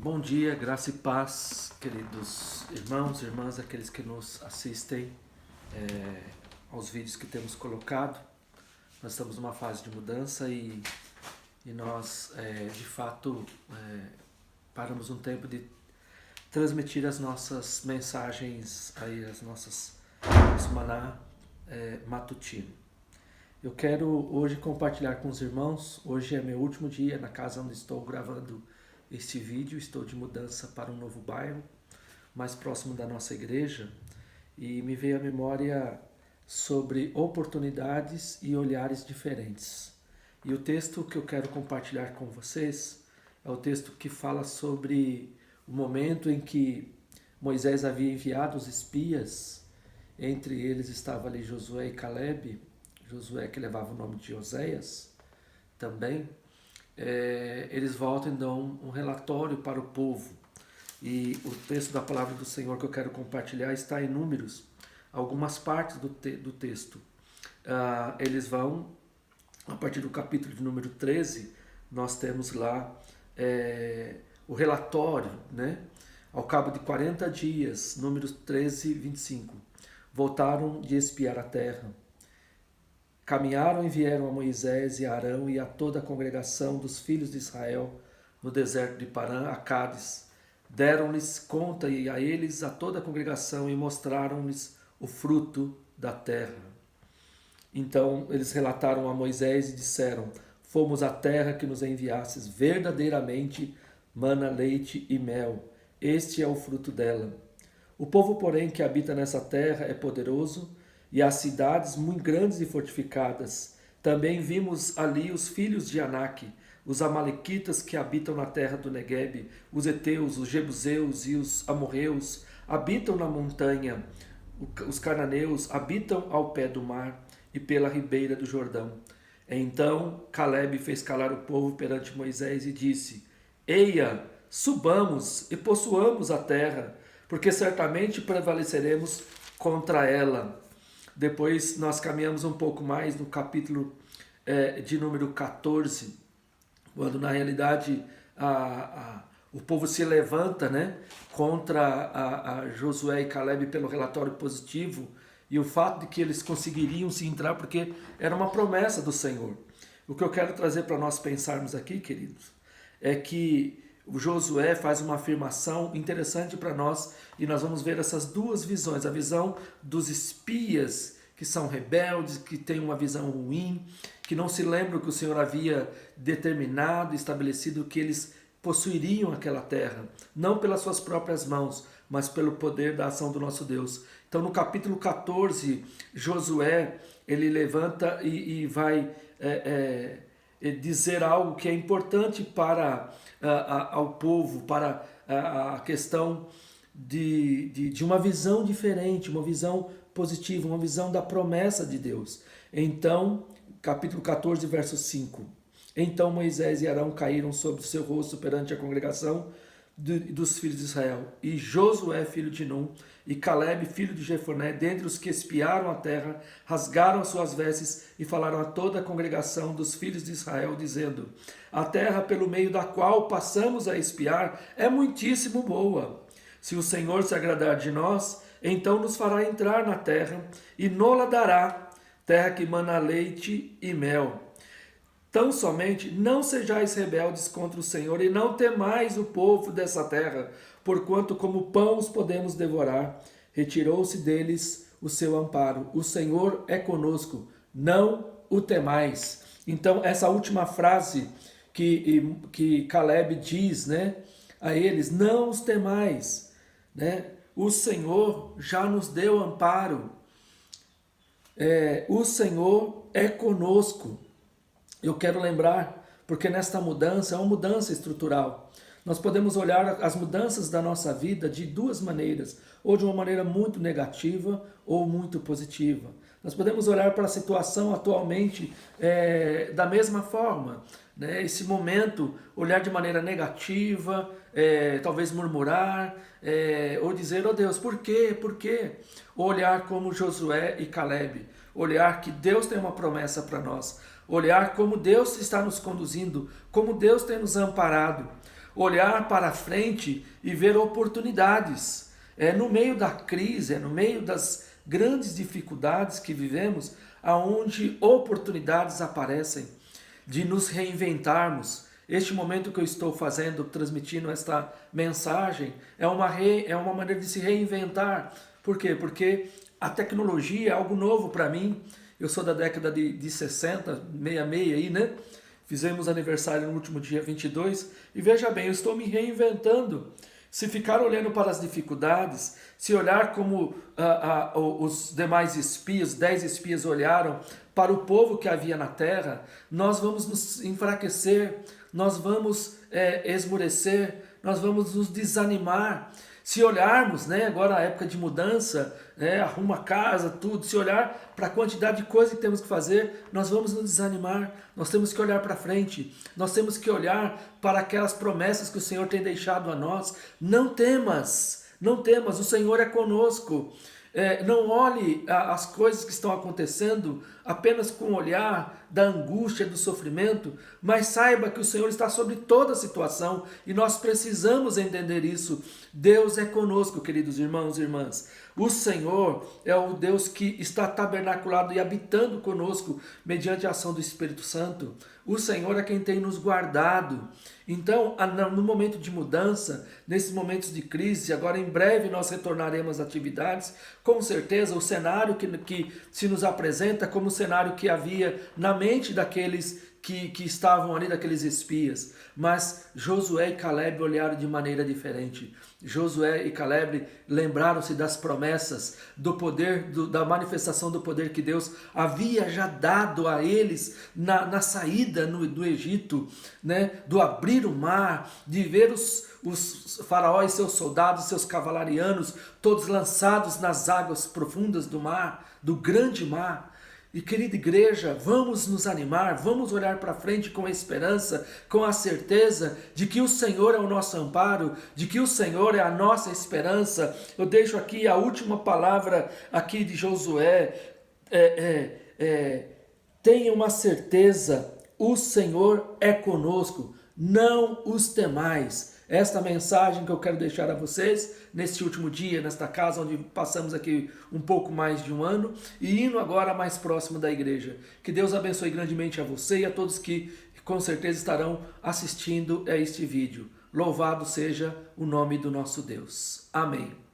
Bom dia, graça e paz, queridos irmãos e irmãs, aqueles que nos assistem aos vídeos que temos colocado. Nós estamos numa fase de mudança e nós, de fato, paramos um tempo de transmitir as nossas mensagens, aí, nosso maná matutino. Eu quero hoje compartilhar com os irmãos. Hoje é meu último dia na casa onde estou gravando este vídeo. Estou de mudança para um novo bairro, mais próximo da nossa igreja, e me veio à memória sobre oportunidades e olhares diferentes. E o texto que eu quero compartilhar com vocês é o texto que fala sobre o momento em que Moisés havia enviado os espias. Entre eles estava ali Josué e Caleb. Josué, que levava o nome de Oséias também. Eles voltam e dão um relatório para o povo. E o texto da palavra do Senhor que eu quero compartilhar está em Números, algumas partes do texto. Eles vão, a partir do capítulo de número 13, nós temos lá o relatório, né? Ao cabo de 40 dias, Números 13, 25, voltaram de espiar a terra. Caminharam e vieram a Moisés e a Arão e a toda a congregação dos filhos de Israel no deserto de Parã, a Cádiz. Deram-lhes conta e a eles, a toda a congregação, e mostraram-lhes o fruto da terra. Então eles relataram a Moisés e disseram: fomos à terra que nos enviastes, verdadeiramente mana leite e mel. Este é o fruto dela. O povo, porém, que habita nessa terra é poderoso, e as cidades muito grandes e fortificadas. Também vimos ali os filhos de Anak, os amalequitas que habitam na terra do Neguebe, os heteus, os jebuseus e os amorreus habitam na montanha, os cananeus habitam ao pé do mar e pela ribeira do Jordão. Então Caleb fez calar o povo perante Moisés e disse: Eia, subamos e possuamos a terra, porque certamente prevaleceremos contra ela. Depois nós caminhamos um pouco mais no capítulo de número 14, quando na realidade o povo se levanta, né, contra Josué e Caleb pelo relatório positivo e o fato de que eles conseguiriam se entrar porque era uma promessa do Senhor. O que eu quero trazer para nós pensarmos aqui, queridos, é que o Josué faz uma afirmação interessante para nós e nós vamos ver essas duas visões. A visão dos espias que são rebeldes, que têm uma visão ruim, que não se lembram que o Senhor havia determinado, estabelecido que eles possuiriam aquela terra, não pelas suas próprias mãos, mas pelo poder da ação do nosso Deus. Então no capítulo 14, Josué, ele levanta e vai dizer algo que é importante para ao povo, para a questão de uma visão diferente, uma visão positiva, uma visão da promessa de Deus. Então, capítulo 14, verso 5. Então Moisés e Arão caíram sobre o seu rosto perante a congregação dos filhos de Israel. E Josué, filho de Num, e Caleb, filho de Jefoné, dentre os que espiaram a terra, rasgaram as suas vestes e falaram a toda a congregação dos filhos de Israel, dizendo: a terra pelo meio da qual passamos a espiar é muitíssimo boa. Se o Senhor se agradar de nós, então nos fará entrar na terra e nola dará, terra que mana leite e mel. Tão somente não sejais rebeldes contra o Senhor e não temais o povo dessa terra, porquanto como pão os podemos devorar. Retirou-se deles o seu amparo. O Senhor é conosco, não o temais. Então essa última frase que Caleb diz, né, a eles: não os temais, né? O Senhor já nos deu amparo. O Senhor é conosco. Eu quero lembrar, porque nesta mudança é uma mudança estrutural. Nós podemos olhar as mudanças da nossa vida de duas maneiras, ou de uma maneira muito negativa ou muito positiva. Nós podemos olhar para a situação atualmente da mesma forma, né? Esse momento, olhar de maneira negativa, talvez murmurar, ou dizer: oh Deus, por quê? Por quê? Ou olhar como Josué e Caleb, olhar que Deus tem uma promessa para nós, olhar como Deus está nos conduzindo, como Deus tem nos amparado, olhar para frente e ver oportunidades. É no meio da crise, é no meio das grandes dificuldades que vivemos, aonde oportunidades aparecem de nos reinventarmos. Este momento que eu estou fazendo, transmitindo esta mensagem, é uma maneira de se reinventar. Por quê? Porque a tecnologia é algo novo para mim. Eu sou da década de 60, 66 aí, né? Fizemos aniversário no último dia 22 e veja bem, eu estou me reinventando. Se ficar olhando para as dificuldades, se olhar como os demais espias, 10 espias olharam para o povo que havia na terra, nós vamos nos enfraquecer, nós vamos esmorecer, nós vamos nos desanimar. Se olharmos, né, agora a época de mudança, arruma a casa, tudo, se olhar para a quantidade de coisa que temos que fazer, nós vamos nos desanimar, nós temos que olhar para frente, nós temos que olhar para aquelas promessas que o Senhor tem deixado a nós. Não temas, não temas, o Senhor é conosco. Não olhe as coisas que estão acontecendo apenas com o olhar da angústia, do sofrimento, mas saiba que o Senhor está sobre toda a situação e nós precisamos entender isso. Deus é conosco, queridos irmãos e irmãs. O Senhor é o Deus que está tabernaculado e habitando conosco mediante a ação do Espírito Santo. O Senhor é quem tem nos guardado. Então, no momento de mudança, nesses momentos de crise, agora em breve nós retornaremos às atividades, com certeza o cenário que se nos apresenta como o cenário que havia na mente daqueles que estavam ali, daqueles espias. Mas Josué e Caleb olharam de maneira diferente. Josué e Caleb lembraram-se das promessas, do poder, da manifestação do poder que Deus havia já dado a eles na saída do Egito, né? Do abrir o mar, de ver os faraós, seus soldados, seus cavalarianos, todos lançados nas águas profundas do mar, do grande mar. E querida igreja, vamos nos animar, vamos olhar para frente com a esperança, com a certeza de que o Senhor é o nosso amparo, de que o Senhor é a nossa esperança. Eu deixo aqui a última palavra aqui de Josué. Tenha uma certeza, o Senhor é conosco, não os temais. Esta mensagem que eu quero deixar a vocês neste último dia, nesta casa onde passamos aqui um pouco mais de um ano e indo agora mais próximo da igreja. Que Deus abençoe grandemente a você e a todos que com certeza estarão assistindo a este vídeo. Louvado seja o nome do nosso Deus. Amém.